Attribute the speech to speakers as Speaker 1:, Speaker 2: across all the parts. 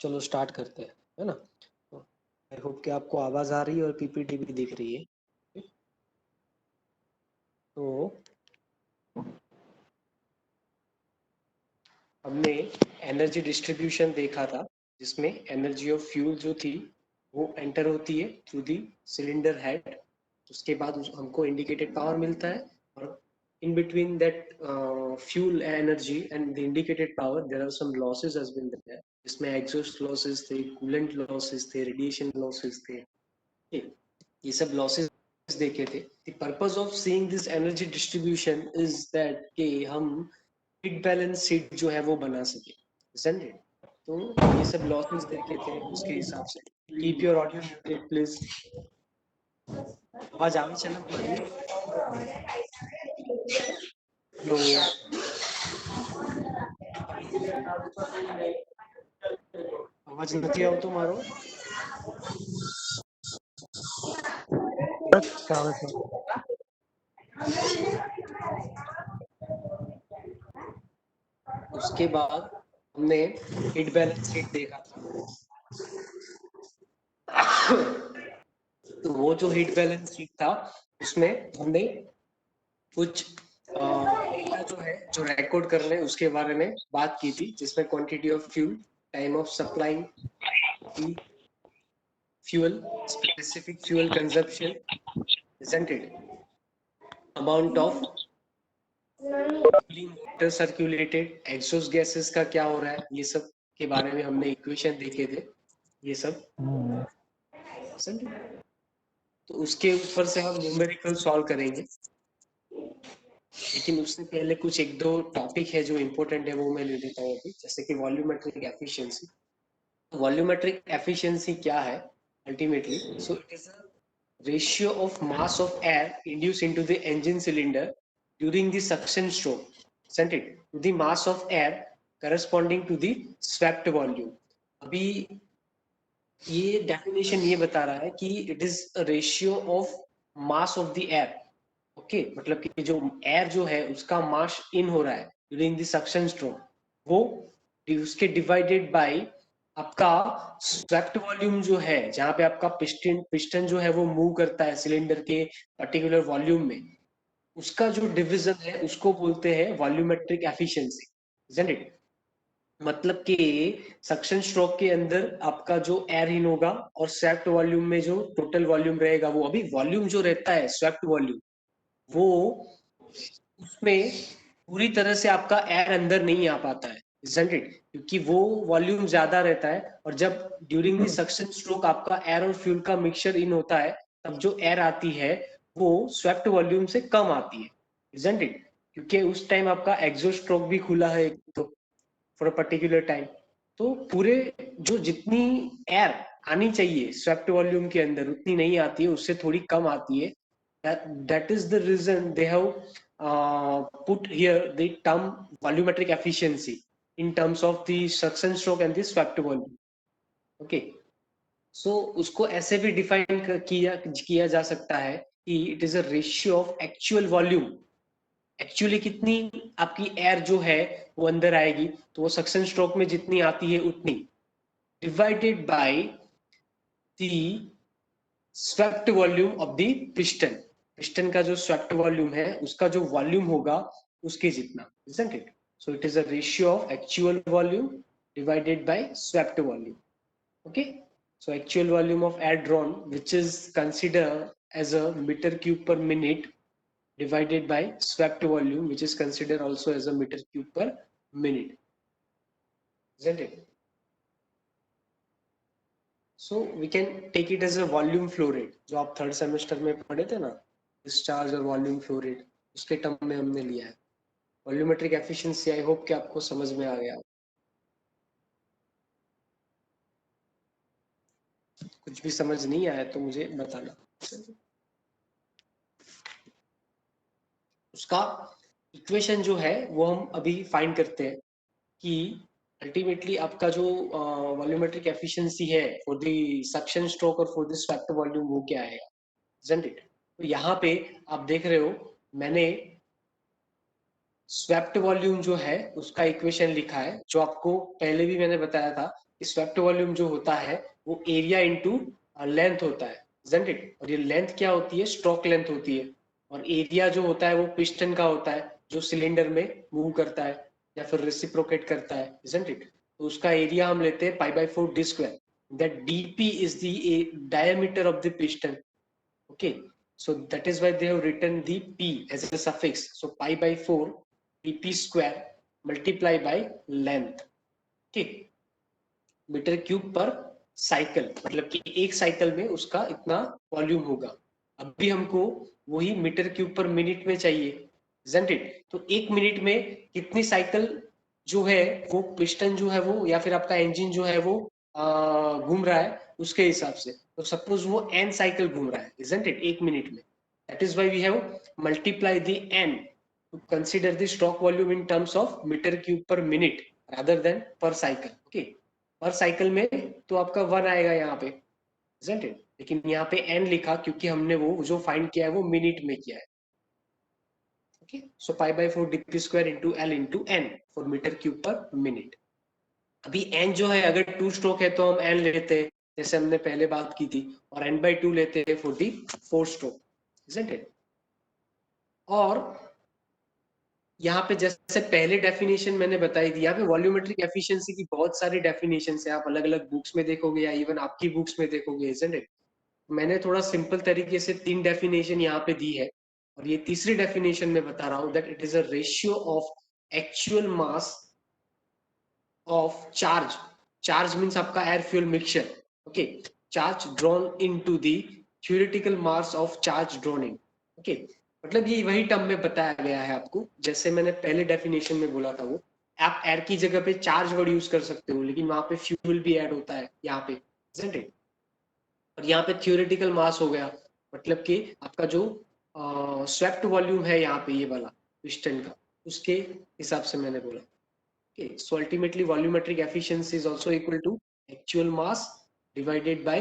Speaker 1: चलो स्टार्ट करते हैं, है ना। आई होप कि आपको आवाज आ रही है और पीपीटी भी दिख रही है। तो हमने एनर्जी डिस्ट्रीब्यूशन देखा था, जिसमें एनर्जी ऑफ फ्यूल जो थी वो एंटर होती है थ्रू दी सिलेंडर हेड। उसके बाद हमको इंडिकेटेड पावर मिलता है, और in between that fuel energy and the indicated power there are some losses has been there, जिसमें एग्जॉस्ट लॉसेस थे, कूलेंट लॉसेस थे, रेडिएशन लॉसेस थे, ये सब लॉसेस देखे थे। The purpose of seeing this energy distribution is that कि हम हीट बैलेंस शीट जो है वो बना सके, isn't it? तो ये सब लॉसेस देखे थे, उसके हिसाब से keep your audio muted please. आवाज आवे चला मारी लो, अवाज નથી આવતો મારો। उसके बाद हमने हीट बैलेंस शीट देखा था। तो वो जो हीट बैलेंस शीट था उसमें हमने कुछ डेटा जो है जो रिकॉर्ड कर रहे हैं उसके बारे में बात की थी, जिसमें quantity of fuel, time of supplying fuel, specific fuel consumption, isn't it? Amount of water circulated, exhaust gases का क्या हो रहा है, ये सब के बारे में हमने इक्वेशन देखे थे, ये सब। तो उसके ऊपर से हम न्यूमेरिकल सॉल्व करेंगे, लेकिन उससे पहले कुछ एक दो टॉपिक है जो इम्पोर्टेंट है, वो मैं ले लेता हूँ अभी। जैसे कि वॉल्यूमेट्रिक एफिशिएंसी। वॉल्यूमेट्रिक एफिशिएंसी क्या है ultimately? So it is a ratio of mass of air induced into the engine cylinder during the suction stroke, isn't it, to the mass of air corresponding to the swept volume। अभी ये definition ये बता रहा है कि it is a ratio of mass of the air. Okay, मतलब कि जो एयर जो है उसका मास इन हो रहा है ड्यूरिंग द सक्शन स्ट्रोक, वो उसके डिवाइडेड बाय आपका स्वेप्ट वॉल्यूम जो है, जहां पे आपका पिस्टन पिस्टन जो है वो मूव करता है सिलेंडर के पर्टिकुलर वॉल्यूम में, उसका जो डिवीजन है उसको बोलते हैं वॉल्यूमेट्रिक एफिशिएंसी, isn't it? मतलब कि सक्शन स्ट्रोक के अंदर आपका जो एयर इन होगा और स्वेप्ट वॉल्यूम में जो टोटल वॉल्यूम रहेगा, वो अभी वॉल्यूम जो रहता है स्वेप्ट वॉल्यूम, वो उसमें पूरी तरह से आपका एयर अंदर नहीं आ पाता है, isn't it? क्योंकि वो वॉल्यूम ज्यादा रहता है, और जब ड्यूरिंग द सक्शन स्ट्रोक आपका एयर और फ्यूल का मिक्सचर इन होता है, तब जो एयर आती है वो स्वेप्ट वॉल्यूम से कम आती है, isn't it? क्योंकि उस टाइम आपका एग्जॉस्ट स्ट्रोक भी खुला है तो फॉर अ पर्टिकुलर टाइम, तो पूरे जो जितनी एयर आनी चाहिए स्वेप्ट वॉल्यूम के अंदर उतनी नहीं आती है, उससे थोड़ी कम आती है। that is the reason they have put here the term volumetric efficiency in terms of the suction stroke and the swept volume। okay, so उसको ऐसे भी डिफाइन किया जा सकता है कि it is a ratio of actual volume, actually कितनी आपकी एयर जो है वो अंदर आएगी, तो वो सक्शन स्ट्रोक में जितनी आती है उतनी, divided by the swept volume of the piston. Piston का जो स्वेप्ट वॉल्यूम है उसका जो वॉल्यूम होगा उसके जितना, isn't it? So it is a ratio of actual volume divided by swept volume। okay, so actual volume of air drawn, which is considered as a meter cube per minute, divided by swept volume, which is considered also as a meter cube per minute, isn't it? So we can take it as a volume flow rate, जो आप third semester में पढ़े थे ना, discharge और volume flow rate, उसके term में हमने लिया है वॉल्यूमेट्रिक एफिशिएंसी। आई होप कि आपको समझ में आ गया। कुछ भी समझ नहीं आया तो मुझे बताना। उसका इक्वेशन जो है वो हम अभी फाइंड करते हैं कि अल्टीमेटली आपका जो वॉल्यूमेट्रिक एफिशिएंसी है फॉर द सक्शन स्ट्रोक और फॉर द स्वेप्ट वॉल्यूम वो क्या आएगा, isn't it? तो यहाँ पे आप देख रहे हो मैंने स्वेप्ट वॉल्यूम जो है उसका इक्वेशन लिखा है, जो आपको पहले भी मैंने बताया था स्वेप्ट वॉल्यूम जो होता है वो एरिया इनटू लेंथ होता है, isn't it? और ये लेंथ क्या होती है, स्ट्रोक लेंथ होती है, और एरिया जो होता है वो पिस्टन का होता है जो सिलेंडर में मूव करता है या फिर रेसिप्रोकेट करता है, isn't it? तो उसका एरिया हम लेते हैं पाई by 4 D square, that dp is the diameter of the piston. Okay, so that is why they have written the p as a suffix. So pi by 4 dp square multiply by length. Okay, metre cube per cycle, मतलब कि एक cycle में उसका इतना volume होगा. अभी हमको वही मीटर क्यूब पर मिनट में चाहिए, isn't it? तो एक मिनट में कितनी साइकिल जो है वो पिस्टन जो है वो या फिर आपका इंजन जो है वो घूम रहा है उसके हिसाब से. तो सपोज वो n साइकिल घूम रहा है, isn't it? एक मिनट में. That is why we have multiply the n to consider the stroke volume in terms of meter cube per minute rather than per cycle. Okay, पर cycle में तो आपका 1 आएगा यहाँ पे, isn't it? लेकिन यहाँ पे n लिखा क्योंकि हमने वो जो फाइंड किया है वो मिनट में किया है. Okay, so pi by 4 dp square into L into N for metre cube per minute. अभी n जो है अगर 2 स्ट्रोक है तो हम n लेते हैं जैसे हमने पहले बात की थी, और n by 2 लेते हैं for the 4 stroke, isn't it? और यहाँ पे जैसे पहले डेफिनेशन मैंने बताई थी, यहाँ पे वॉल्यूमेट्रिक एफिशिएंसी की बहुत सारी डेफिनेशन है, आप अलग अलग बुक्स में देखोगे या इवन आपकी बुक्स में देखोगे, isn't it? मैंने थोड़ा सिंपल तरीके से 3 डेफिनेशन यहाँ पे दी है, और ये तीसरी डेफिनेशन में बता रहा हूँ that it is a ratio of actual mass of charge. Charge means आपका air fuel mixture. Okay, charge drawn into the theoretical mass of charge drawn in. Okay, मतलब ये वही टर्म में बताया गया है आपको जैसे मैंने पहले डेफिनेशन में बोला था. वो आप एयर की जगह पे चार्ज वर्ड यूज कर सकते हो, लेकिन वहां पे फ्यूल भी ऐड होता है यहाँ पे, isn't it? और यहाँ पे थ्योरेटिकल मास हो गया, मतलब कि आपका जो स्वेप्ट वॉल्यूम है यहाँ पे ये वाला पिस्टन का, उसके हिसाब से मैंने बोला. Okay, so ultimately volumetric efficiency is also equal to actual mass divided by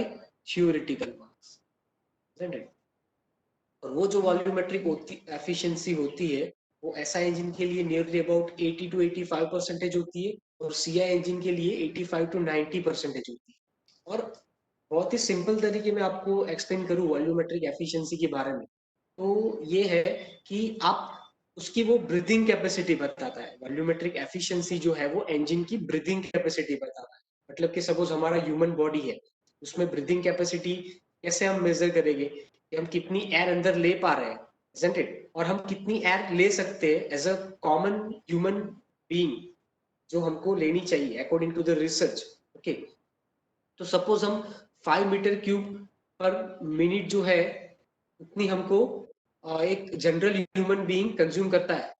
Speaker 1: theoretical mass, isn't it? और वो जो वॉल्यूमेट्रिक एफिशिएंसी होती है वो एसआई इंजन के लिए नियरली अबाउट 80 to 85% होती है, और सीआई इंजन के लिए 85 to 90% होती है. और बहुत ही सिंपल तरीके में आपको एक्सप्लेन करूँ वॉल्यूमेट्रिक एफिशिएंसी के बारे में, तो ये है कि आप उसकी वो ब्रीथिंग कैपेसिटी बताता है. वॉल्यूमेट्रिक एफिशिएंसी जो है वो इंजन की ब्रीथिंग कैपेसिटी बताता है. मतलब कि सपोज हमारा ह्यूमन बॉडी है, उसमें ब्रीथिंग कैपेसिटी कैसे हम मेजर करेंगे कि हम कितनी एयर अंदर ले पा रहे हैं, isn't it? और हम कितनी एयर ले सकते हैं as a common human being जो हमको लेनी चाहिए according to the research. Okay, तो सपोज हम 5 मीटर क्यूब पर मिनट जो है उतनी हमको एक जनरल ह्यूमन बीइंग कंज्यूम करता है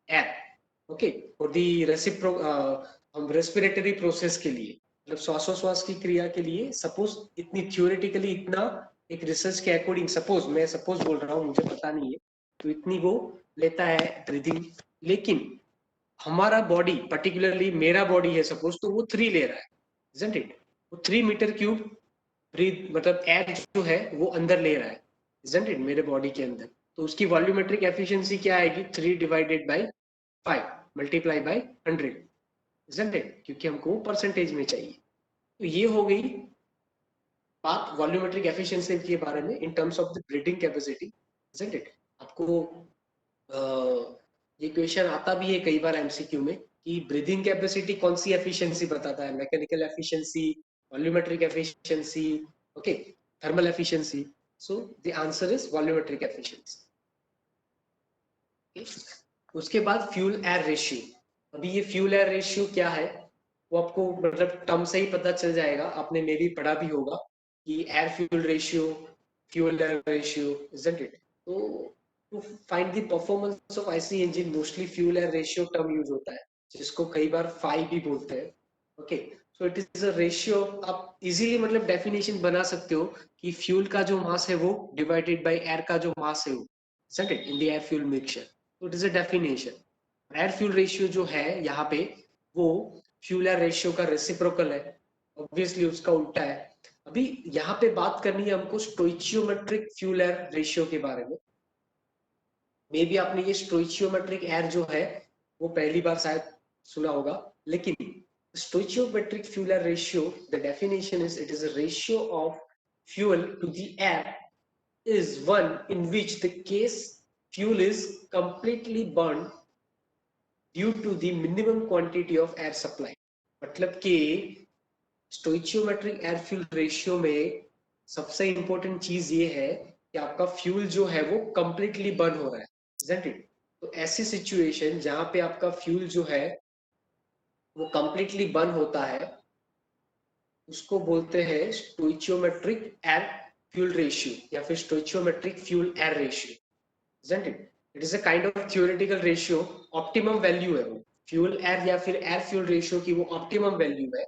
Speaker 1: एयर. ओके, और दी रेसिप्रो हम रेस्पिरेटरी प्रोसेस के लिए, मतलब श्वासोश्वास की क्रिया के लिए सपोज इतनी थ्योरेटिकली इतना एक रिसर्च के अकॉर्डिंग सपोज बोल रहा हूँ, मुझे पता नहीं है, तो इतनी वो लेता है ब्रीदिंग. लेकिन हमारा बॉडी पर्टिकुलरली मेरा बॉडी है सपोज, तो वो 3 ले रहा है, isn't it? वो 3 मीटर क्यूब ब्रीथ मतलब एयर जो है वो अंदर ले रहा है, isn't it? मेरे बॉडी के अंदर. तो उसकी वॉल्यूमेट्रिक एफिशिएंसी क्या आएगी, 3 divided by 5 multiply by 100, isn't it? क्योंकि हमको परसेंटेज में चाहिए. तो ये हो गई बात वॉल्यूमेट्रिक एफिशिएंसी के बारे में इन terms of the breathing capacity, isn't it? आपको ये क्वेश्चन आता भी है कई बार एमसीक्यू में कि ब्रीदिंग कैपेसिटी कौन सी एफिशिएंसी बताता है, mechanical efficiency, volumetric efficiency, okay, thermal efficiency. So the answer is volumetric efficiency. उसके बाद फ्यूल एयर रेशियो. अभी ये फ्यूल एयर रेशियो क्या है वो आपको मतलब टर्म से ही पता चल जाएगा, आपने मे भी पढ़ा भी होगा कि air fuel ratio, fuel air ratio, isn't it? तो to find the performance of IC engine mostly fuel air ratio term use होता है, जिसको कई बार फाई भी बोलते हैं. Okay, so it is a ratio. आप इजीली मतलब डेफिनेशन बना सकते हो कि फ्यूल का जो मास है वो डिवाइडेड बाय एयर का जो मास है वो, isn't it? in the air fuel mixture. So it is a definition. Air fuel ratio जो है यहाँ पे वो फ्यूल एयर रेशियो का रेसिप्रोकल है, ऑब्वियसली उसका उल्टा है. अभी यहाँ पे बात करनी है हमको स्टोइचियोमेट्रिक फ्यूल एयर रेशियो के बारे में. मे बी आपने ये स्टोइचियोमेट्रिक एयर जो है वो पहली बार शायद सुना होगा, लेकिन Stoichiometric fuel air ratio, the definition is it is a ratio of fuel to the air is one in which the case fuel is completely burned due to the minimum quantity of air supply. मतलब कि स्टोइचियोमेट्रिक air fuel ratio में सबसे important चीज ये है कि आपका fuel जो है वो कंप्लीटली बर्न हो रहा है, isn't it? तो ऐसी सिचुएशन जहां पे आपका फ्यूल जो है वो कंप्लीटली बर्न होता है उसको बोलते हैं स्टोइचियोमेट्रिक एयर फ्यूल रेशियो या फिर stoichiometric fuel air ratio, isn't it? It is a kind of theoretical ratio, optimum value है वो फ्यूल एयर या फिर एयर फ्यूल रेशियो की वो ऑप्टिमम वैल्यू है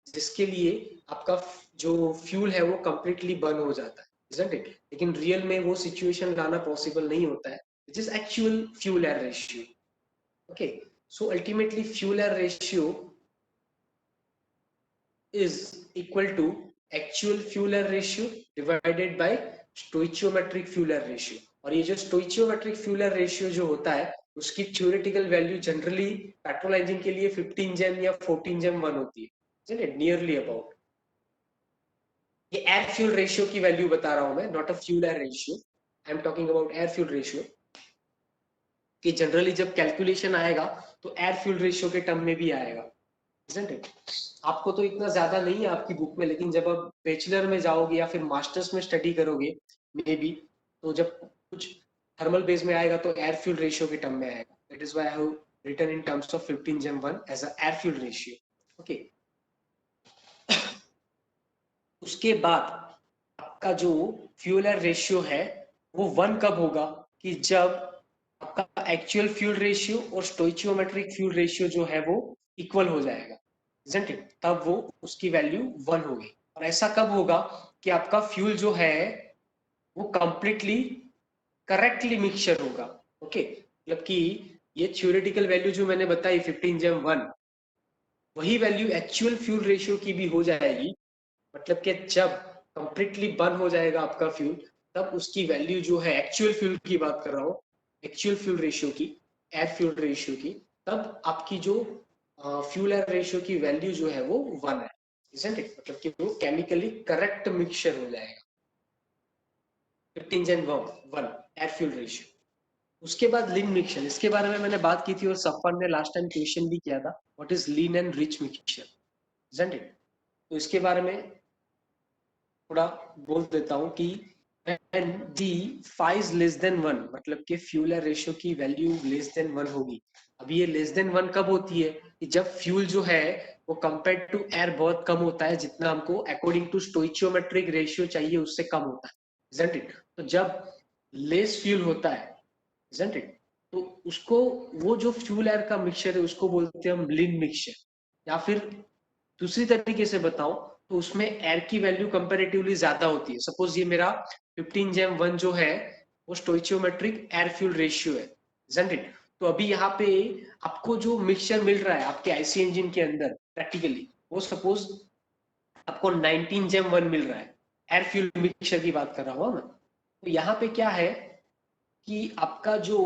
Speaker 1: जिसके लिए आपका जो फ्यूल है वो कंप्लीटली बर्न हो जाता है, isn't it? लेकिन रियल में वो सिचुएशन लाना पॉसिबल नहीं होता है, which is actual fuel air ratio. Okay, so ultimately fuel air ratio is equal to actual fuel air ratio divided by stoichiometric fuel air ratio. और ये जो stoichiometric fuel air ratio जो होता है उसकी theoretical value generally petrol engine के लिए 15 GeM या 14 जेम 1 होती है, नियरली अबाउट। ये एयर फ्यूल रेशियो की वैल्यू बता रहा हूं मैं, not a fuel air ratio, I am talking about air fuel ratio. कि जनरली जब कैलकुलेशन आएगा तो एयर फ्यूल रेशियो के टर्म में भी आएगा, isn't it? आपको तो इतना ज्यादा नहीं है आपकी बुक में, लेकिन जब आप बैचलर में जाओगे या फिर मास्टर्स में स्टडी करोगे मे बी, तो जब कुछ थर्मल बेस में आएगा तो एयर फ्यूल रेशियो के टर्म में आएगा। That is why I have written in terms of 15 जेम 1 as a air fuel ratio. Okay, उसके बाद आपका जो फ्यूल एयर रेशियो है वो 1 कब होगा कि जब आपका एक्चुअल फ्यूल रेशियो और स्टोइचियोमेट्रिक फ्यूल रेशियो जो है वो इक्वल हो जाएगा, isn't it? तब वो उसकी वैल्यू 1 होगी। और ऐसा कब होगा कि आपका फ्यूल जो है वो कंप्लीटली करेक्टली मिक्सचर होगा। ओके, मतलब कि ये थ्योरेटिकल वैल्यू जो मैंने बताई 15 जेम 1 वही वैल्यू एक्चुअल फ्यूल रेशियो की भी हो जाएगी। मतलब कि जब कंप्लीटली बर्न हो जाएगा आपका फ्यूल तब उसकी वैल्यू जो है एक्चुअल फ्यूल की बात कर रहा हूँ, एक्चुअल फ्यूल रेशियो की, एयर फ्यूल रेशियो की, तब आपकी जो फ्यूल एयर रेशियो की वैल्यू जो है वो 1 है, isn't it? मतलब कि वो केमिकली करेक्ट मिक्सचर हो जाएगा 15 जेन 1 एयर फ्यूल रेशियो। उसके बाद लीन मिक्सचर, इसके बारे में मैंने बात की थी और सफर ने लास्ट टाइम क्वेश्चन भी किया था, what is lean and rich mixture, isn't it? तो इसके बारे में थोड़ा बोल देता हूँ कि when the phi is less than 1 मतलब कि फ्यूल एयर रेशियो की वैल्यू लेस देन 1 होगी। अभी ये लेस देन 1 कब होती है कि जब फ्यूल जो है वो कंपेयर टू एयर बहुत कम होता है, जितना हमको अकॉर्डिंग टू स्टोइचियोमेट्रिक रेशियो चाहिए उससे कम होता है, isn't it? तो जब लेस फ्यूल होता है, isn't it? तो उसको वो जो फ्यूल एयर का मिक्सचर है उसको बोलते हैं हम लीन मिक्सचर। या फिर दूसरी तरीके से बताऊं तो उसमें एयर की वैल्यू कंपैरेटिवली ज्यादा होती है। सपोज ये मेरा 15 जेम 1 जो है वो स्टोइचियोमेट्रिक एयर फ्यूल रेशियो है, isn't it? तो अभी यहाँ पे आपको जो मिक्सचर मिल रहा है आपके आईसी इंजन के अंदर प्रैक्टिकली वो सपोज आपको 19 जेम 1 मिल रहा है, एयर फ्यूल मिक्सचर की बात कर रहा हूँ मैं। तो यहाँ पे क्या है कि आपका जो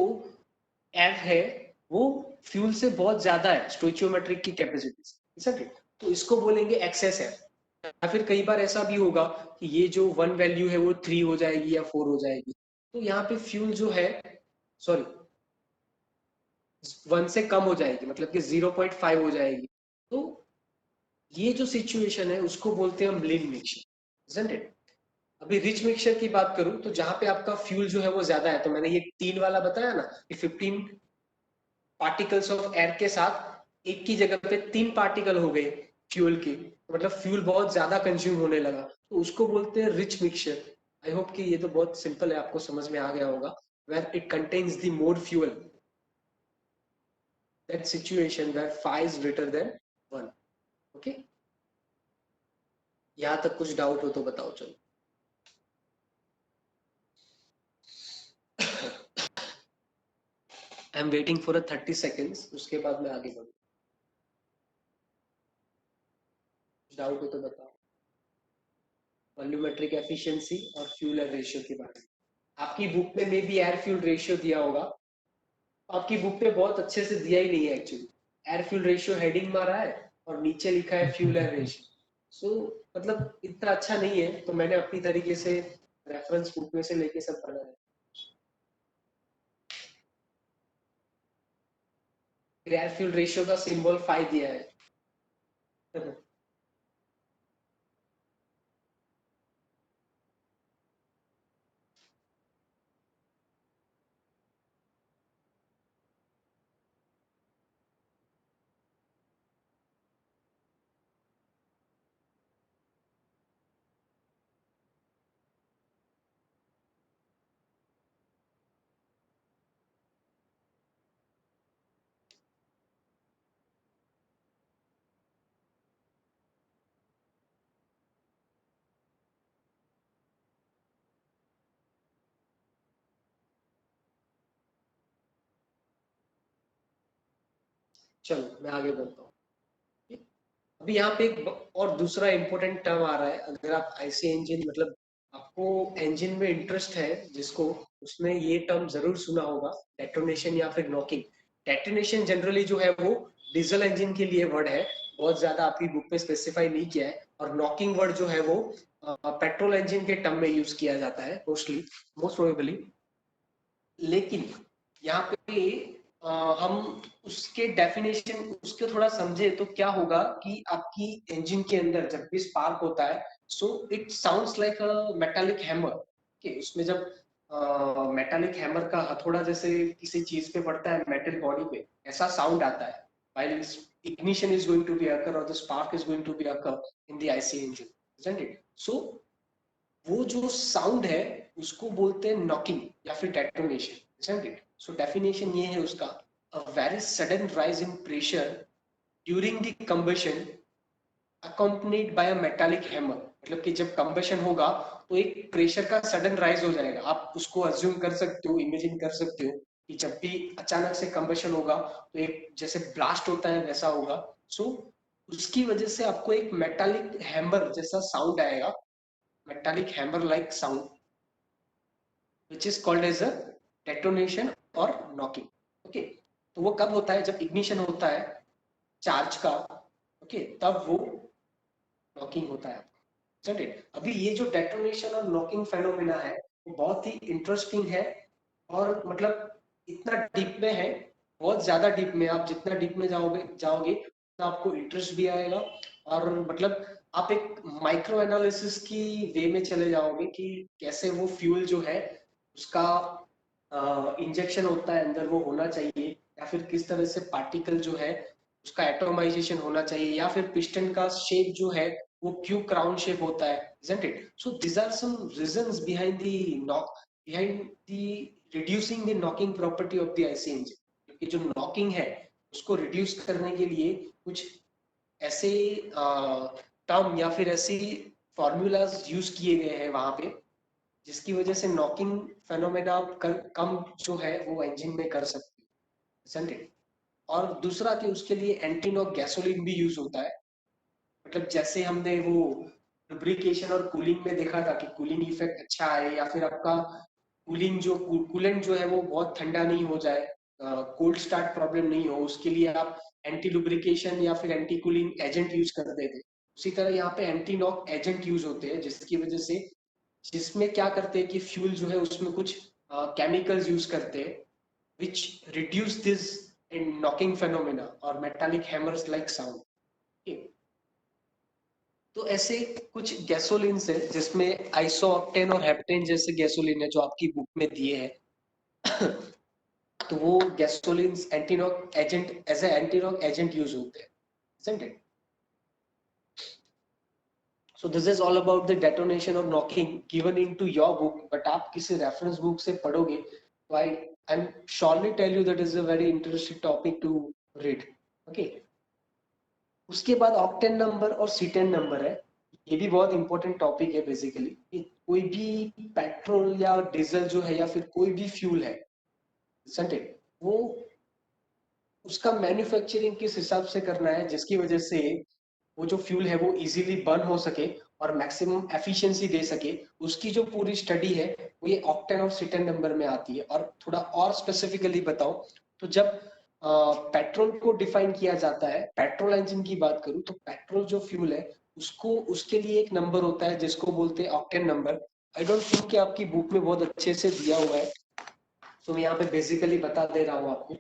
Speaker 1: एफ है वो फ्यूल से बहुत ज्यादा है स्टोइचियोमेट्रिक की कैपेसिटी, isn't it? तो इसको बोलेंगे एक्सेस एफ। या फिर कई बार ऐसा भी होगा कि ये जो 1 वैल्यू है वो 3 हो जाएगी या 4 हो जाएगी, तो यहाँ पे फ्यूल जो है सॉरी 1 से कम हो जाएगी, मतलब कि 0.5 हो जाएगी। तो ये जो सिचुएशन है उसको बोलते हैं हम लीन मिक्सचर, isn't it? अभी रिच मिक्सचर की बात करूं तो जहां पे आपका फ्यूल जो है वो ज्यादा है, तो मैंने ये 3 वाला बताया ना कि 15 पार्टिकल्स ऑफ एयर के साथ एक की जगह पे 3 पार्टिकल हो गए फ्यूल के, तो मतलब फ्यूल बहुत ज्यादा कंज्यूम होने लगा, तो उसको बोलते हैं रिच मिक्सचर। आई होप कि ये तो बहुत सिंपल है, आपको समझ में आ गया होगा। Where it contains the more fuel, that situation where phi is greater than 1। Okay, यहाँ तक कुछ डाउट हो तो बताओ चलो। I am waiting for a 30 seconds, उसके बाद मैं आगे बढ़ू। डाउट हो तो बताओ। वॉल्यूमेट्रिक एफिशिएंसी और फ्यूल एयर रेशियो के बारे में आपकी बुक में maybe air fuel ratio दिया होगा, आपकी बुक पे बहुत अच्छे से दिया ही नहीं है actually. Air fuel ratio heading मारा है और नीचे लिखा है फ्यूल एयर रेशियो। सो मतलब इतना अच्छा नहीं है, तो मैंने अपनी तरीके से रेफरेंस बुक में से लेके सब पढ़ा है। एयर फ्यूल रेशियो का सिंबल 5 दिया है। चलो मैं आगे बढ़ता हूँ। अभी यहाँ पे एक और दूसरा इंपॉर्टेंट टर्म आ रहा है। अगर आप आईसी इंजन मतलब आपको इंजन में इंटरेस्ट है जिसको, उसने ये टर्म जरूर सुना होगा, डेटोनेशन या फिर नॉकिंग। डेटोनेशन जनरली जो है वो डीजल इंजन के लिए वर्ड है, बहुत ज्यादा आपकी बुक में स्पेसिफाई नहीं किया है। और नॉकिंग वर्ड जो है वो पेट्रोल इंजन के टर्म में यूज किया जाता है मोस्टली, मोस्ट प्रोबेबली। लेकिन यहाँ पे हम उसके डेफिनेशन उसके थोड़ा समझे तो क्या होगा कि आपकी इंजन के अंदर जब भी स्पार्क होता है, so it sounds like a metallic hammer कि उसमें जब मेटालिक हैमर का हथौड़ा जैसे किसी चीज पे पड़ता है मेटल बॉडी पे, ऐसा साउंड आता है while ignition is going to be occur or the spark is going to be occur in the IC engine, isn't it? So वो जो साउंड है उसको बोलते हैं नॉकिंग या फिर detonation, isn't it? So definition ये है उसका, a very sudden rise in pressure during the combustion accompanied by a metallic hammer। मतलब कि जब कंबशन होगा तो एक प्रेशर का सडन राइज हो जाएगा। आप उसको अज्यूम कर सकते हो, इमेजिन कर सकते हो कि जब भी अचानक से कंबशन होगा तो एक जैसे ब्लास्ट होता है वैसा होगा। सो उसकी वजह से आपको एक मेटालिक हैमर जैसा साउंड आएगा, metallic hammer like sound, which is called as a detonation or knocking। Okay, तो वो कब होता है? जब इग्निशन होता है चार्ज का, ओके, तब वो नॉकिंग होता है। चलिए, अभी ये जो डेटोनेशन और नॉकिंग फेनोमेना है वो बहुत ही इंटरेस्टिंग है। और मतलब इतना डीप में है, बहुत ज्यादा डीप में। आप जितना डीप में जाओगे जाओगे उतना आपको इंटरेस्ट भी आएगा। और मतलब आप एक माइक्रो एनालिसिस की वे में चले जाओगे कि कैसे वो फ्यूल जो है उसका इंजेक्शन होता है अंदर वो होना चाहिए, या फिर किस तरह से पार्टिकल जो है उसका एटोमाइजेशन होना चाहिए, या फिर पिस्टन का शेप जो है वो क्यू क्राउन शेप होता है, isn't it? So these are some reasons behind the knock, behind the reducing the knocking property of the IC engine। क्योंकि जो नॉकिंग है उसको रिड्यूस करने के लिए कुछ ऐसे टर्म या फिर ऐसी फॉर्मूलाज यूज किए गए हैं वहां पे, जिसकी वजह से नॉकिंग फेनोमेना कम जो है वो इंजन में कर सकते हैं, isn't it? और दूसरा कि उसके लिए एंटी नॉक गैसोलीन भी यूज होता है। मतलब जैसे हमने वो लुब्रिकेशन और कूलिंग में देखा था कि कूलिंग इफेक्ट अच्छा आए, या फिर आपका कूलिंग जो कूलेंट जो है वो बहुत ठंडा नहीं हो जाए, कोल्ड स्टार्ट प्रॉब्लम नहीं हो, उसके लिए आप एंटी लुब्रिकेशन या फिर एंटी कूलिंग एजेंट यूज करते थे। उसी तरह यहाँ पे एंटी नॉक एजेंट यूज होते हैं, जिसकी वजह से जिसमें क्या करते हैं कि फ्यूल जो है उसमें कुछ केमिकल्स यूज करते हैं which reduce this in knocking phenomena or metallic hammers like sound। okay? तो ऐसे कुछ गैसोलिन्स है जिसमें आइसोऑक्टेन और हेप्टेन जैसे गैसोलिन है जो आपकी बुक में दिए हैं। तो वो gasolines antiknock agent as a antiknock agent use होते हैं, isn't it? So this is all about the detonation or knocking given into your book, but आप किसी रेफरेंस बुक से पढ़ोगे तो I'm surely tell you that is a very interesting topic to read। okay? उसके बाद octane number और cetane number है। ये भी बहुत इंपॉर्टेंट टॉपिक है बेसिकली कि कोई भी पेट्रोल या डीजल जो है या फिर कोई भी फ्यूल है, isn't it? वो उसका मैन्युफैक्चरिंग किस हिसाब से करना है जिसकी वजह से वो जो फ्यूल है वो इजीली बर्न हो सके और मैक्सिमम एफिशिएंसी दे सके, उसकी जो पूरी स्टडी है वो ये ऑक्टेन और सीटेन नंबर में आती है। और थोड़ा और स्पेसिफिकली बताओ तो जब पेट्रोल को डिफाइन किया जाता है, पेट्रोल इंजन की बात करूं तो पेट्रोल जो फ्यूल है उसको, उसके लिए एक नंबर होता है जिसको बोलते हैं octane number. I don't think कि आपकी बुक में बहुत अच्छे से दिया हुआ है, तो मैं यहाँ पे बेसिकली बता दे रहा हूँ आपको।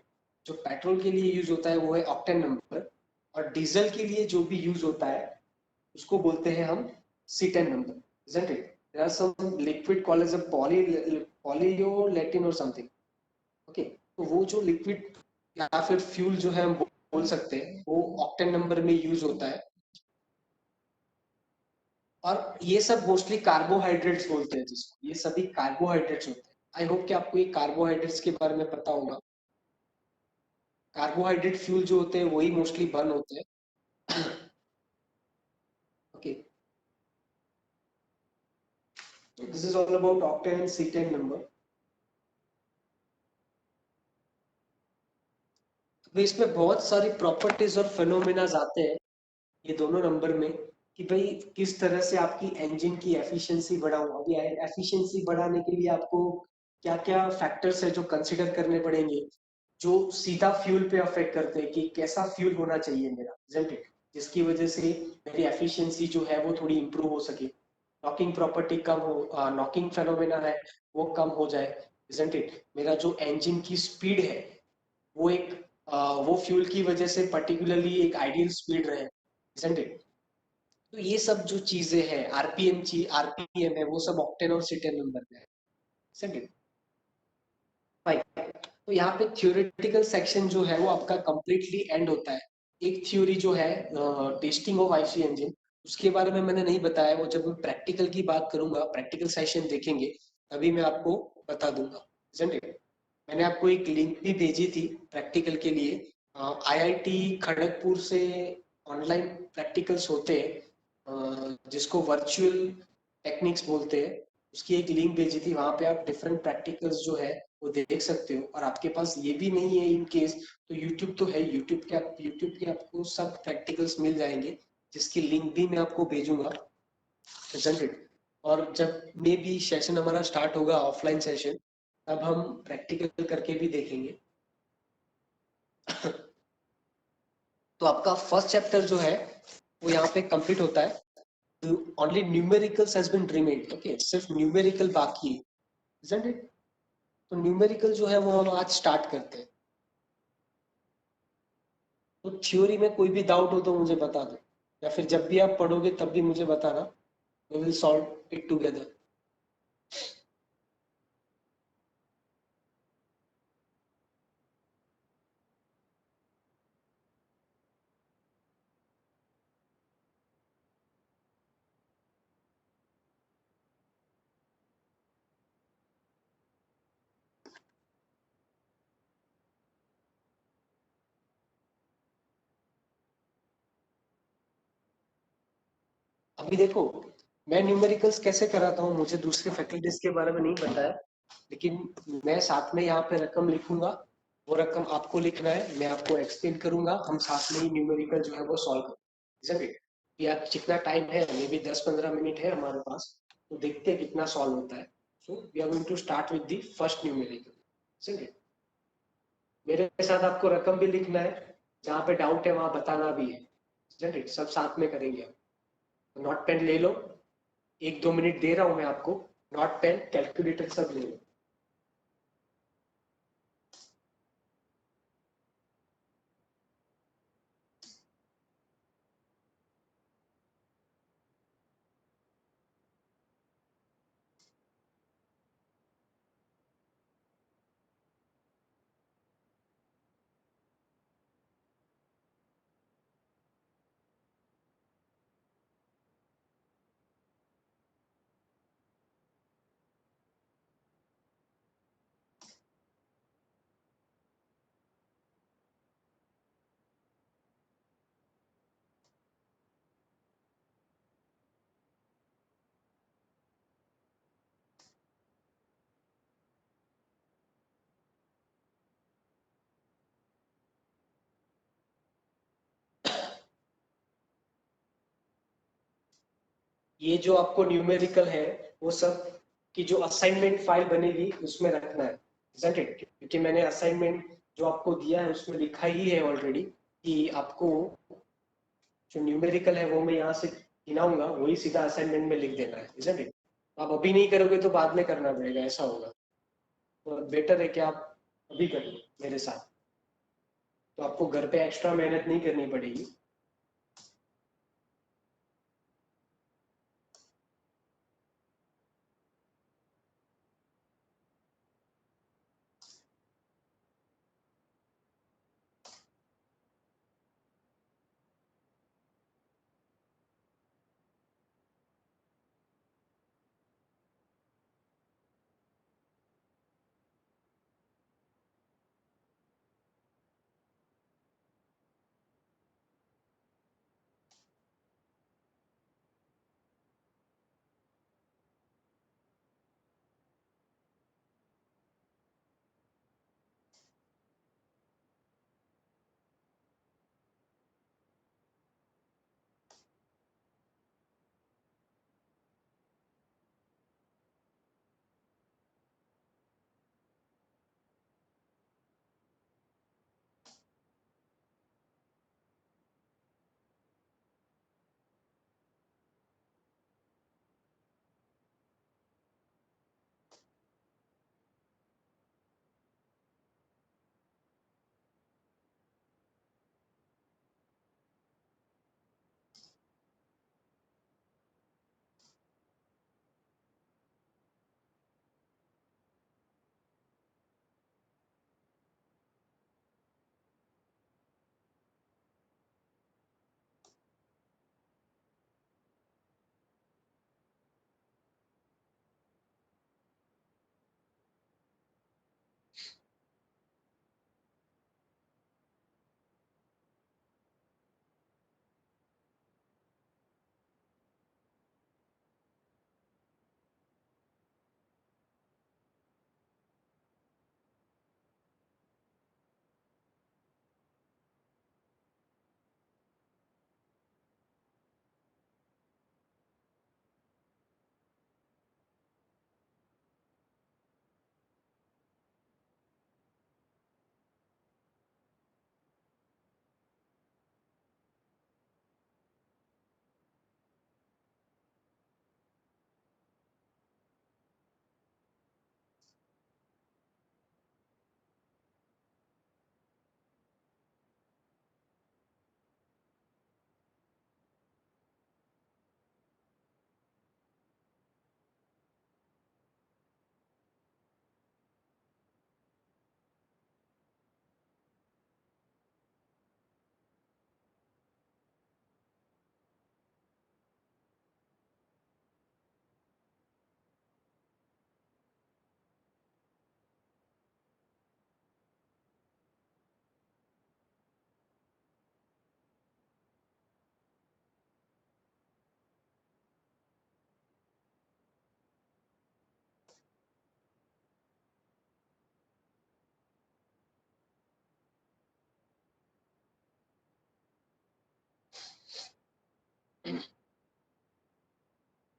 Speaker 1: जो पेट्रोल के लिए यूज होता है वो है ऑक्टेन नंबर, और डीजल के लिए जो भी यूज होता है उसको बोलते हैं हम C10 number, isn't it? There are some liquid called as a polyolefin or something. Okay, तो वो जो लिक्विड या फिर फ्यूल जो है हम बोल सकते हैं वो ऑक्टेन नंबर में यूज होता है। और ये सब मोस्टली कार्बोहाइड्रेट्स बोलते हैं जिसको, ये सभी कार्बोहाइड्रेट्स होते हैं। आई होप कि आपको ये कार्बोहाइड्रेट्स के बारे में पता होगा। कार्बोहाइड्रेट फ्यूल जो होते हैं वही मोस्टली बर्न होते हैं। Okay, this is all about octane and C10 number. तो इसमें बहुत सारी प्रॉपर्टीज और फिनोमेना आते हैं ये दोनों नंबर में, कि भाई किस तरह से आपकी इंजन की एफिशिएंसी बढ़ाऊं। अभी एफिशिएंसी बढ़ाने के लिए आपको क्या क्या फैक्टर्स है जो कंसिडर करने पड़ेंगे, जो सीधा फ्यूल पे अफेक्ट करते हैं कि कैसा फ्यूल होना चाहिए मेरा, isn't it? जिसकी वजह से मेरी एफिशिएंसी जो है वो थोड़ी इंप्रूव हो सके, नॉकिंग प्रॉपर्टी कम हो, नॉकिंग फेनोमेना है वो कम हो जाए, isn't it? मेरा जो इंजन की स्पीड है वो एक वो फ्यूल की वजह से पर्टिकुलरली एक आइडियल स्पीड रहे, isn't it? तो ये सब जो चीजें हैं, आरपीएम है, वो सब ऑक्टेन और सीटेन नंबर पे है, isn't it? फाइन। तो यहाँ पे थ्योरेटिकल सेक्शन जो है वो आपका कंप्लीटली एंड होता है। एक थ्योरी जो है टेस्टिंग ऑफ आईसी इंजन, उसके बारे में मैंने नहीं बताया, वो जब मैं प्रैक्टिकल की बात करूंगा, प्रैक्टिकल सेशन देखेंगे तभी मैं आपको बता दूंगा, isn't it? मैंने आपको एक लिंक भी भेजी थी प्रैक्टिकल के लिए, आईआईटी खड़गपुर से ऑनलाइन प्रैक्टिकल्स होते हैं, जिसको वर्चुअल टेक्निक्स बोलते हैं। उसकी एक लिंक भेजी थी, वहां पे आप डिफरेंट प्रैक्टिकल्स जो है वो देख सकते हो। और आपके पास ये भी नहीं है इन केस, तो यूट्यूब तो है, यूट्यूब के आपको सब प्रैक्टिकल्स मिल जाएंगे, जिसकी लिंक भी मैं आपको भेजूंगा, प्रेजेंटेड। और जब मे भी सेशन हमारा स्टार्ट होगा ऑफलाइन सेशन, तब हम प्रैक्टिकल करके भी देखेंगे। तो आपका फर्स्ट चैप्टर जो है वो यहाँ पे कंप्लीट होता है। Only numericals has been remained, okay, सिर्फ न्यूमेरिकल बाकी है, isn't it? तो न्यूमेरिकल जो है वो हम आज स्टार्ट करते हैं। तो थ्योरी में कोई भी डाउट हो तो मुझे बता दो, या फिर जब भी आप पढ़ोगे तब भी मुझे बताना, we will solve it together. अभी देखो, मैं न्यूमेरिकल्स कैसे कराता हूँ, मुझे दूसरे फैकल्टीज के बारे में नहीं पता है, लेकिन मैं साथ में यहाँ पे रकम लिखूंगा, वो रकम आपको लिखना है, मैं आपको एक्सप्लेन करूंगा, हम साथ में ही न्यूमेरिकल जो है वो सॉल्व करेंगे। या जितना टाइम है, मे भी 10-15 मिनट है हमारे पास, तो देखते हैं कितना सॉल्व होता है। So we are going to start with the first numerical. मेरे साथ आपको रकम भी लिखना है, जहाँ पे डाउट है वहां बताना भी है, सब साथ में करेंगे। नोट पेन ले लो, 1-2 मिनट दे रहा हूं मैं आपको, नोट पेन कैलकुलेटर सब ले लो। ये जो आपको न्यूमेरिकल है वो सब की जो असाइनमेंट फाइल बनेगी उसमें रखना है, isn't it? क्योंकि मैंने असाइनमेंट जो आपको दिया है उसमें लिखा ही है ऑलरेडी कि आपको जो न्यूमेरिकल है वो मैं यहाँ से गिनाऊंगा, वही सीधा असाइनमेंट में लिख देना है, इजंट इट? आप अभी नहीं करोगे तो बाद में करना पड़ेगा, ऐसा होगा। तो बेटर है कि आप अभी कर लो मेरे साथ, तो आपको घर पे एक्स्ट्रा मेहनत नहीं करनी पड़ेगी।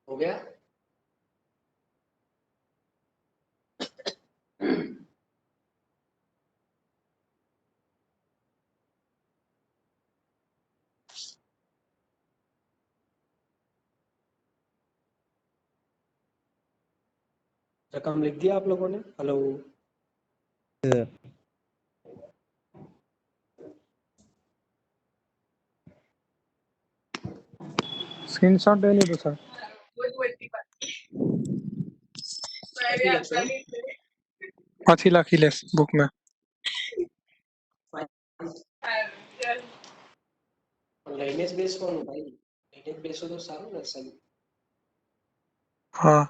Speaker 1: हो गया? रकम लिख दिया आप लोगों ने? हेलो?
Speaker 2: स्क्रीनशॉट ले लो सर। कथी लखिले बुक में?
Speaker 1: લાઇનેજ બેસવાનું ભાઈ, લાઇનેજ બેસો તો સારું ને સही।
Speaker 2: हाँ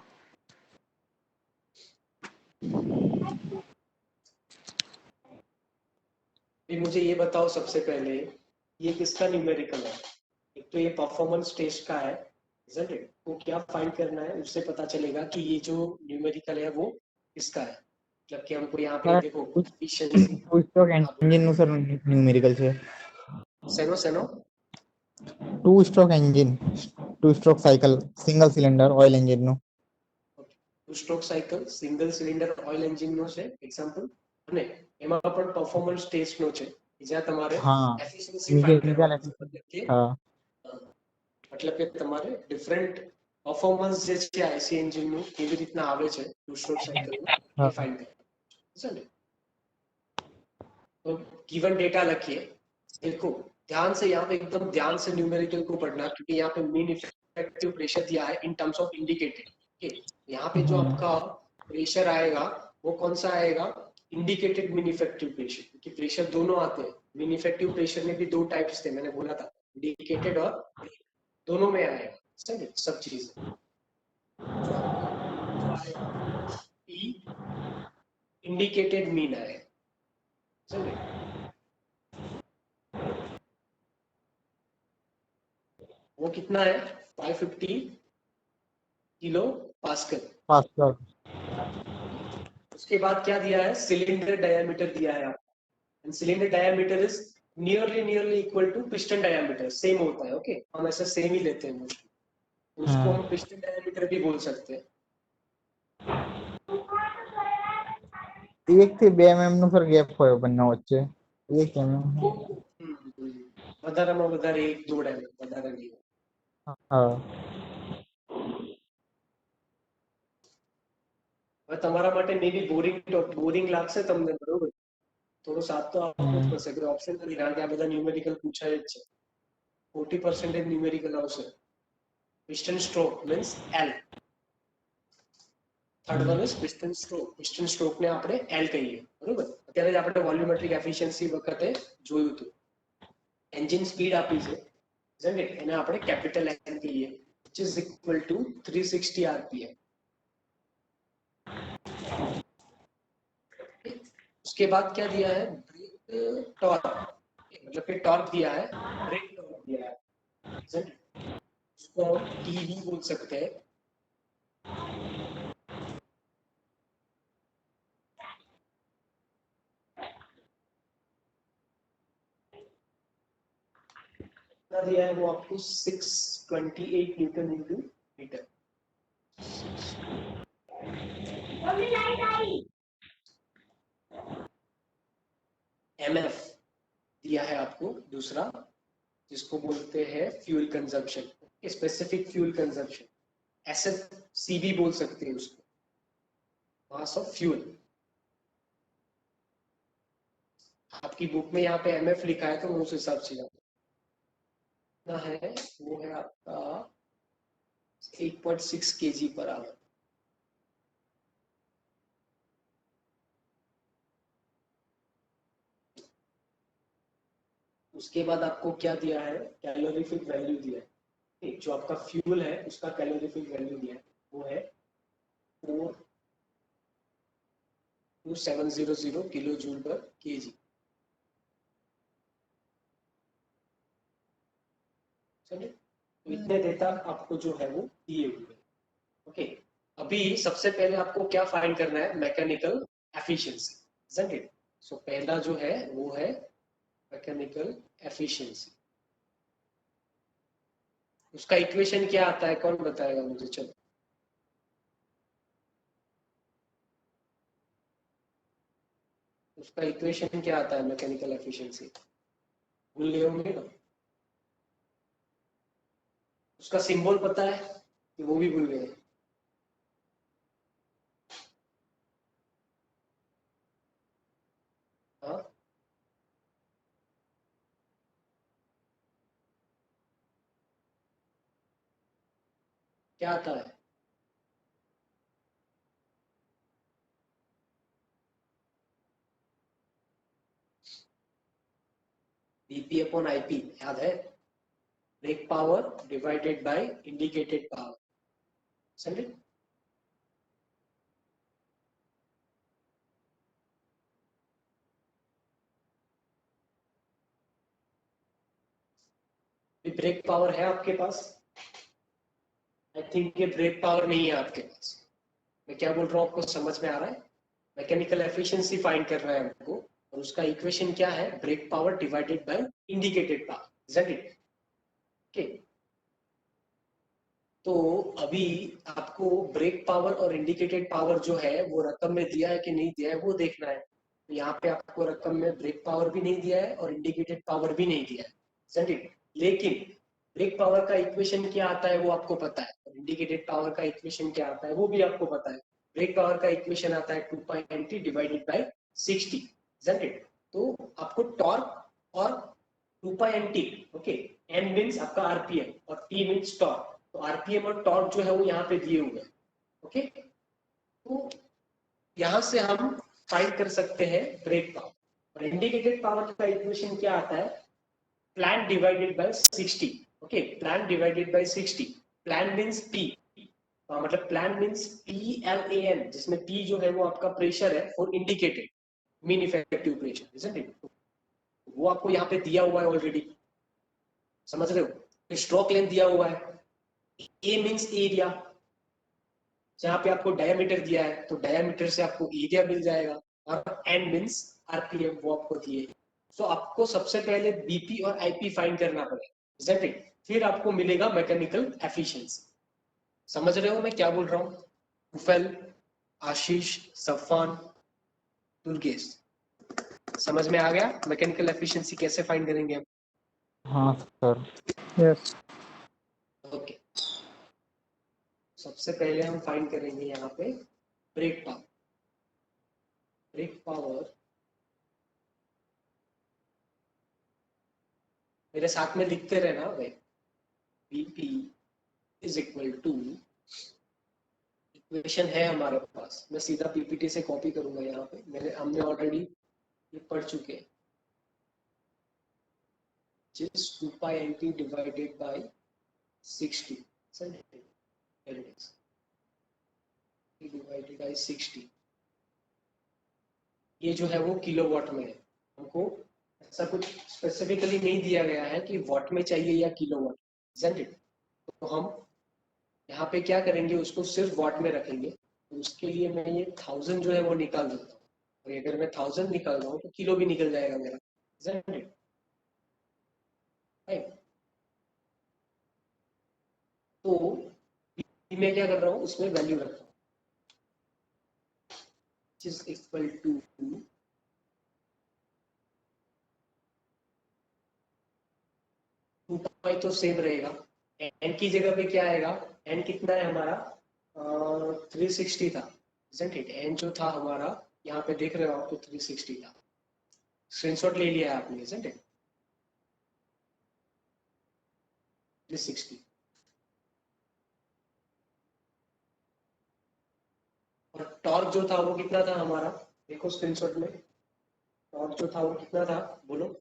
Speaker 1: अभी मुझे ये बताओ सबसे पहले, ये किसका न्यूमेरिकल है? एक तो ये परफॉर्मेंस टेस्ट का है, isn't it? तो क्या फाइंड करना है, उससे पता चलेगा कि ये जो न्यूमेरिकल है वो किसका है। जबकि हमको यहाँ पे देखो efficiency,
Speaker 3: two stroke engine no sir numerical से
Speaker 1: सेनो सेनो
Speaker 3: two stroke engine two stroke cycle single cylinder oil engine no
Speaker 1: two stroke cycle single cylinder oil engine no से एग्जांपल અને એમાં પણ પરફોર્મન્સ ટેસ્ટનો છે જ્યાં તમારે
Speaker 3: हाँ
Speaker 1: એફિશિયન્સી ફાઇન્ડ
Speaker 3: मैकेनिकल
Speaker 1: કરવાની છે
Speaker 3: एफिशिएंसी हाँ
Speaker 1: मतलब કે તમારે ડિફરન્ટ પરફોર્મન્સ જે છે આઈસી એન્જિનનું કેવી રીતના આવે છે ટુ સ્ટ્રોક સાયકલનું
Speaker 3: हाँ
Speaker 1: એ ફાઇન્ડ કરવાનું છે ને तो गिवन डेटा रखिए देखो ध्यान से यहाँ पे एकदम ध्यान से न्यूमेरिकल को पढ़ना क्योंकि यहाँ पे मीन इफेक्टिव प्रेशर दिया है इन टर्म्स ऑफ इंडिकेटेड ओके यहाँ पे जो आपका प्रेशर आएगा वो कौन सा आएगा इंडिकेटेड मीन इफेक्टिव प्रेशर क्योंकि प्रेशर दोनों आते हैं मीन इफेक्टिव प्रेशर में भी दो टाइप्स थे मैंने बोला था इंडिकेटेड और दोनों में आएगा समझे सब चीज जो आएगा इंडिकेटेड मीन आएगा समझे वो कितना है 550 किलो पास्कल
Speaker 3: पास्कल
Speaker 1: उसके बाद क्या दिया है सिलेंडर डायमीटर दिया है आपको cylinder diameter is nearly equal to piston diameter same होता है ओके हम ऐसा सेम ही लेते हैं मोस्टली उसको हम पिस्टन डायमीटर भी बोल सकते हैं
Speaker 3: एक થી 2 mm નું સર ગેપ હોય બંને વચ્ચે 1 mm
Speaker 1: વધારામાં વધારે 1-2 ડાયમીટર વધારે નહીં
Speaker 3: હા
Speaker 1: હવે તમારા માટે મે બી બોરિંગ લાગશે તમને બરોબર થોડો સાથ તો આપવો જ પડશે કે ઓપ્શન નથી કારણ કે આ બધા ન્યુમેરિકલ પૂછાય જ છે 40% ન્યુમેરિકલ આવશે piston stroke means L third one is piston stroke ને આપણે L કહીએ બરોબર અત્યારે જ આપણે વોલ્યુમેટ્રિક એફિશિયન્સી વખતે જોયું હતું એન્જિન સ્પીડ આપી છે સમજે એને આપણે કેપિટલ N કહીએ which is equal to 360 rpm उसके बाद क्या दिया है ब्रेक टॉर्क मतलब कि टॉर्क दिया है ब्रेक टॉर्क दिया है उसको हम टीवी बोल सकते हैं दिया है वो आपको 628 न्यूटन इंटू मीटर एमएफ दिया है आपको दूसरा जिसको बोलते हैं fuel consumption specific fuel consumption SFCB बोल सकते हैं उसको मास ऑफ फ्यूल आपकी बुक में यहाँ पे एमएफ लिखा है तो उस हिसाब से कितना है वो है आपका 8.6 kg पर आवर उसके बाद आपको क्या दिया है कैलोरीफिक वैल्यू दिया है जो आपका फ्यूल है उसका कैलोरीफिक वैल्यू दिया है वो है 4700 किलो जूल पर केजी चलिए तो इतने डेटा आपको जो है वो दिए हुए ओके अभी सबसे पहले आपको क्या फाइंड करना है मैकेनिकल एफिशिएंसी isn't it सो पहला जो है वो है मैकेनिकल एफिशिएंसी उसका इक्वेशन क्या आता है कौन बताएगा मुझे चलो उसका इक्वेशन क्या आता है मैकेनिकल एफिशिएंसी भूल गए होंगे ना उसका सिंबल पता है कि वो भी भूल गए हाँ क्या आता है बीपी अपॉन आईपी याद है brake power divided by indicated power समझे ब्रेक पावर है आपके पास आई थिंक ये ब्रेक पावर नहीं है आपके पास मैं क्या बोल रहा हूँ आपको समझ में आ रहा है मैकेनिकल एफिशिएंसी फाइंड कर रहा है हमको और उसका इक्वेशन क्या है brake power divided by indicated power isn't it okay तो अभी आपको ब्रेक पावर और इंडिकेटेड पावर जो है वो रकम में दिया है कि नहीं दिया है वो देखना है यहाँ पे आपको रकम में ब्रेक पावर भी नहीं दिया है और इंडिकेटेड पावर भी नहीं दिया है, isn't it? लेकिन ब्रेक पावर का इक्वेशन क्या आता है वो आपको पता है, और इंडिकेटेड पावर का इक्वेशन क्या आता है वो भी आपको पता है। ब्रेक पावर का इक्वेशन आता है 2π डिवाइडेड बाय 60, isn't it? तो आपको टॉर्क और 2π ओके, एन मीन्स आपका आरपीएम और टी मीन्स टॉर्क, तो आरपीएम और टॉर्क जो है वो यहाँ पे दिए हुए हैं। ओके, तो यहाँ से हम फाइंड कर सकते हैं ब्रेक पावर, और इंडिकेटेड पावर का इक्वेशन क्या आता है, plan divided by 60। Okay, plan divided by 60, plan means P, मतलब प्लान मीन्स PLAN, जिसमें P जो है वो आपका प्रेशर है for indicated mean effective pressure, isn't it? वो आपको यहाँ पे दिया हुआ है ऑलरेडी, समझ रहे हो? स्ट्रोक लेंथ दिया हुआ है, A मीन्स एरिया, जहाँ पे आपको डायमीटर दिया है तो डायमीटर से आपको एरिया मिल जाएगा, और एन मीन्स आरपीएम वो आपको दिए। तो आपको सबसे पहले बीपी और आईपी फाइंड करना पड़ेगा, फिर आपको मिलेगा मैकेनिकल एफिशिएंसी। समझ रहे हो मैं क्या बोल रहा हूँ? तुफैल, आशीष, सफान, दुर्गेश, समझ में आ गया मैकेनिकल एफिशिएंसी कैसे फाइंड करेंगे हम?
Speaker 3: हाँ सर।
Speaker 2: यस।
Speaker 1: ओके, सबसे पहले हम फाइंड करेंगे यहाँ पे ब्रेक पावर। ब्रेक पावर मेरे साथ में लिखते रहना भाई, BP is equal to, equation है हमारे पास, मैं सीधा पीपीटी से कॉपी करूंगा यहाँ पे, हमने ऑलरेडी ये पढ़ चुके हैं, जिस 2π डिवाइडेड बाय 60 डिवाइडेड बाय 60, ये जो है वो किलोवाट में है। हमको ऐसा कुछ स्पेसिफिकली नहीं दिया गया है कि वॉट में चाहिए या किलोवाट, isn't it? तो हम यहाँ पे क्या करेंगे, उसको सिर्फ वॉट में रखेंगे, तो उसके लिए मैं ये 1000 जो है वो निकाल देता हूँ, और अगर मैं 1000 निकाल रहा हूँ तो किलो भी निकल जाएगा मेरा, isn't it? Right? तो मैं क्या कर रहा हूँ, उसमें वैल्यू रख रहा हूँ, which is equal to 2π तो सेम रहेगा, एन की जगह पे क्या आएगा, एन कितना है हमारा 360 था, isn't it? एन जो था हमारा यहाँ पे देख रहे हो आप तो 360 था, स्क्रीनशॉट ले लिया है आपने, isn't it? 360, और टॉर्क जो था वो कितना था हमारा, देखो स्क्रीनशॉट में, टॉर्क जो था वो कितना था, बोलो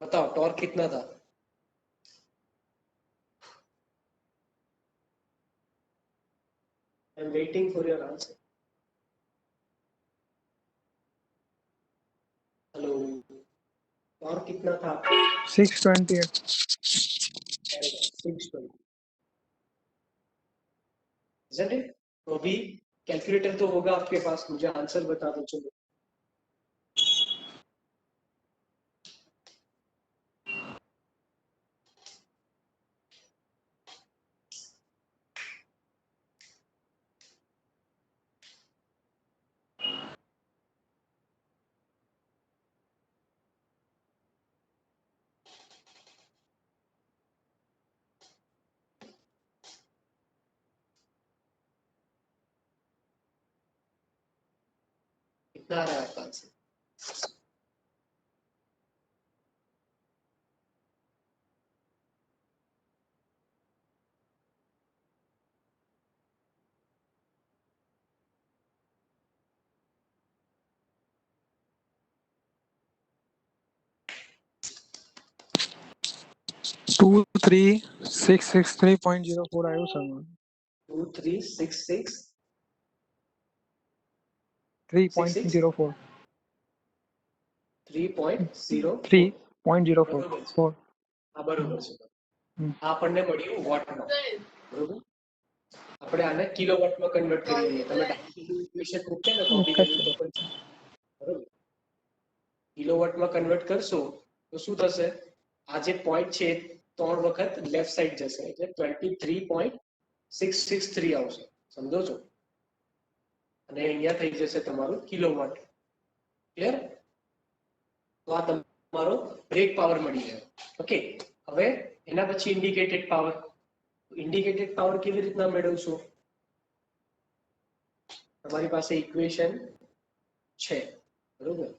Speaker 1: बताओ, टॉर्क कितना था? आई am waiting for your answer. Hello, torque कितना था आपका?
Speaker 2: 628।
Speaker 1: 620, isn't it? तो अभी कैलकुलेटर तो होगा आपके पास, मुझे आंसर बता दो चलो। कितना आ रहा है आपका आंसर?
Speaker 2: टू थ्री 663.04 आयो सर।
Speaker 1: 2366
Speaker 2: 3.04
Speaker 1: 3.04
Speaker 2: 3.04
Speaker 1: બરોબર છે.
Speaker 2: 4
Speaker 1: આ બરોબર છે. આ આપણને મળ્યું વોટમાં, બરોબર. આપણે આને કિલોવોટમાં કન્વર્ટ કરી દઈએ, તમે ઇક્વેશન મૂકે ને કોપી કરી તો પણ બરોબર. કિલોવોટમાં કન્વર્ટ કરશો તો શું થશે, આ જે પોઈન્ટ છે 3 વખત લેફ્ટ સાઈડ જશે એટલે 23.663 આવશે, સમજો છો? અને અહીંયા થઈ જશે તમારું કિલોવોટ. ક્લિયર? તો આ તમારો બ્રેક પાવર મળી ગયો. ઓકે, હવે એના પછી ઇન્ડિકેટેડ પાવર. ઇન્ડિકેટેડ પાવર કેવી રીતના મેળવશો? તમારી પાસે ઇક્વેશન છે, બરોબર?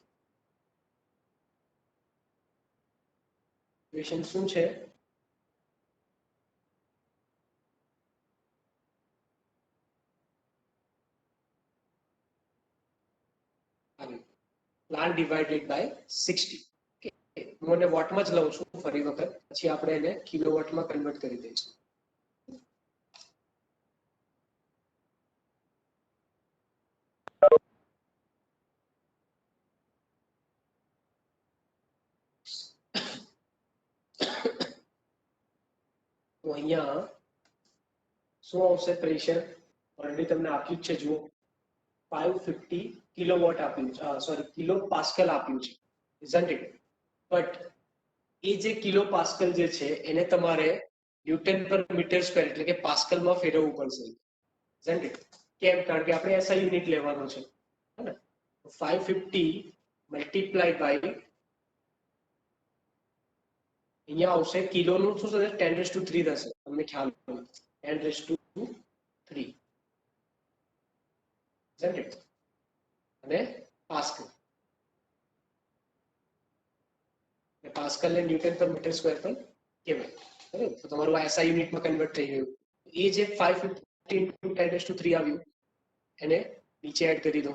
Speaker 1: ઇક્વેશન શું છે? Plant divided by 60. હું એને વોટમાં જ લઉં છું ફરી વખત, પછી આપણે એને કિલોવોટમાં કન્વર્ટ કરી દઈશું. તો અહીંયા શું આવશે પ્રેશર? ઓલરેડી તમને આપ્યું જ છે, જુઓ 550 કિલોવોટ આપ્યું છે, સોરી કિલો પાસ્કલ આપ્યું છે, isn't it? બટ એ જે કિલો પાસ્કલ જે છે એને તમારે ન્યૂટન પર મીટર સ્ક્વેર એટલે કે પાસ્કલમાં ફેરવવું પડશે, isn't it? કેમ? કારણ કે આપણે એસઆઈ યુનિટ લેવાનો છે, હે ને? 550 મલ્ટીપ્લાય બાય અહીંયા આવશે કિલોનું શું થશે? 10⁻³ થશે. તમને ખ્યાલ હોય 10⁻³ isn't it? અને પાસ્કલ, પાસ્કલ ને ન્યૂટન પર મીટર સ્ક્વેર પર કહેવાય, બરાબર? તો તમારું આ એસઆઈ યુનિટમાં કન્વર્ટ થઈ ગયું. એ જે 550 × 10⁻³ આવ્યું એને નીચે એડ કરી દો.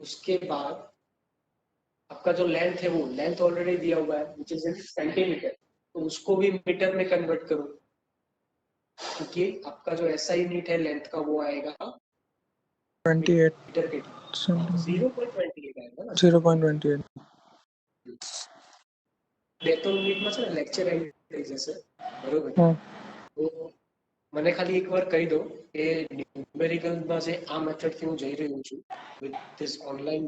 Speaker 1: उसके बाद आपका जो लेंथ है वो लेंथ ऑलरेडी दिया हुआ है विच इज इन सेंटीमीटर, तो उसको भी मीटर में कन्वर्ट करो, क्योंकि आपका जो ऐसा यूनिट है लेंथ का वो आएगा
Speaker 2: 28
Speaker 1: मीटर के 0.28 आएगा ना.
Speaker 2: 0.28
Speaker 1: બે તો મિનિટમાં છે ને લેક્ચર એન્ડ થઈ જશે, બરોબર?
Speaker 2: હા.
Speaker 1: તો મને ખાલી એકવાર કહી દો કે ન્યુમેરિકલમાં જે આ મેથડથી હું જઈ રહ્યો છું વિથ ધીસ ઓનલાઈન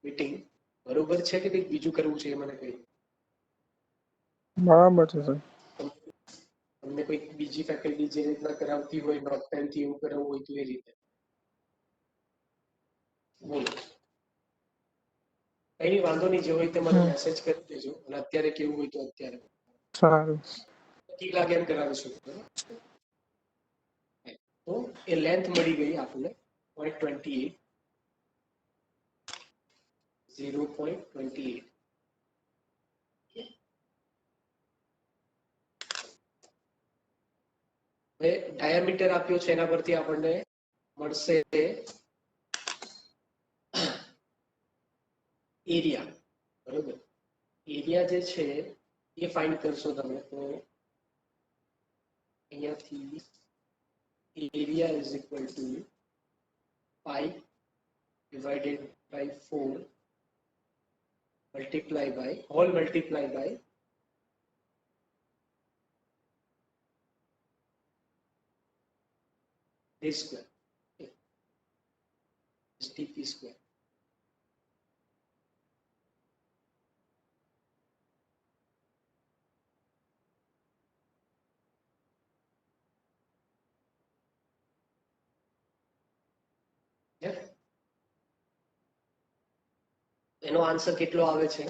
Speaker 1: મીટિંગ, બરોબર છે કે કંઈક બીજું કરવું છે એ મને કહી દો.
Speaker 2: બરાબર છે સર.
Speaker 1: તમને કોઈ બીજી ફેકલ્ટી જે રીતના કરાવતી હોય નોટ પેનથી એવું કરાવવું હોય તો એ રીતે બોલો. કઈ વાંધો નહીં, જે હોય તે મને મેસેજ કરી દેજો, અને અત્યારે કેવું હોય તો અત્યારે
Speaker 2: સારું.
Speaker 1: ઠીક લાગે એમ કરાવીશું. તો એ લેન્થ મળી ગઈ આપણને 0.28. 0.28. હવે ડાયામીટર આપ્યો છે એના પરથી આપણને મળશે એરિયા, બરોબર? એરિયા જે છે એ ફાઇન્ડ કરશો તમે, તો અહીંયાથી area is equal to 5 divided by 4 multiply by whole multiply by d square, is dp square. એનો આન્સર કેટલો આવે છે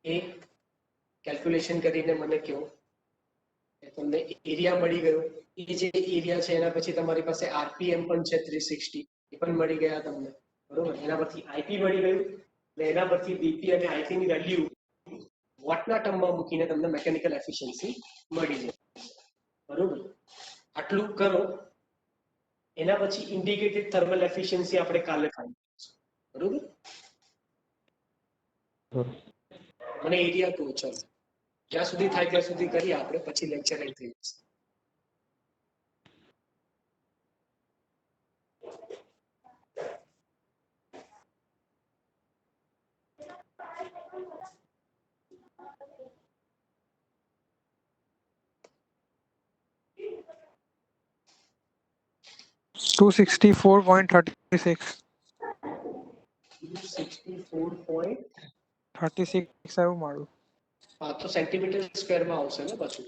Speaker 1: એ કેલ્ક્યુલેશન કરીને મને કહો. તમને એરિયા મળી ગયો, એ જે એરિયા છે એના પછી તમારી પાસે આરપીએમ પણ છે 360, એ પણ મળી ગયા તમને, બરોબર? એના પરથી આઈપી મળી ગયું, અને એના પરથી બીપી અને આઈપી ની વેલ્યુ વોટના ટર્મમાં મૂકીને તમને મેકેનિકલ એફિશિયન્સી મળી જાય, બરોબર? આટલું કરો. એના પછી ઇન્ડિકેટેડ થર્મલ એફિશિયન્સી આપણે કાલે ફાઇન્ડ કરીશું, બરોબર? મને એરિયા કહો, ચાલો જ્યાં સુધી થાય ત્યાં સુધી કરીએ આપણે, પછી લેક્ચર એન્ડ થઈ જશે.
Speaker 2: 264.36
Speaker 1: 264.36
Speaker 2: આવ્યું મારું.
Speaker 1: હા તો સેન્ટીમીટર સ્ક્વેરમાં આવશે ને પાછું.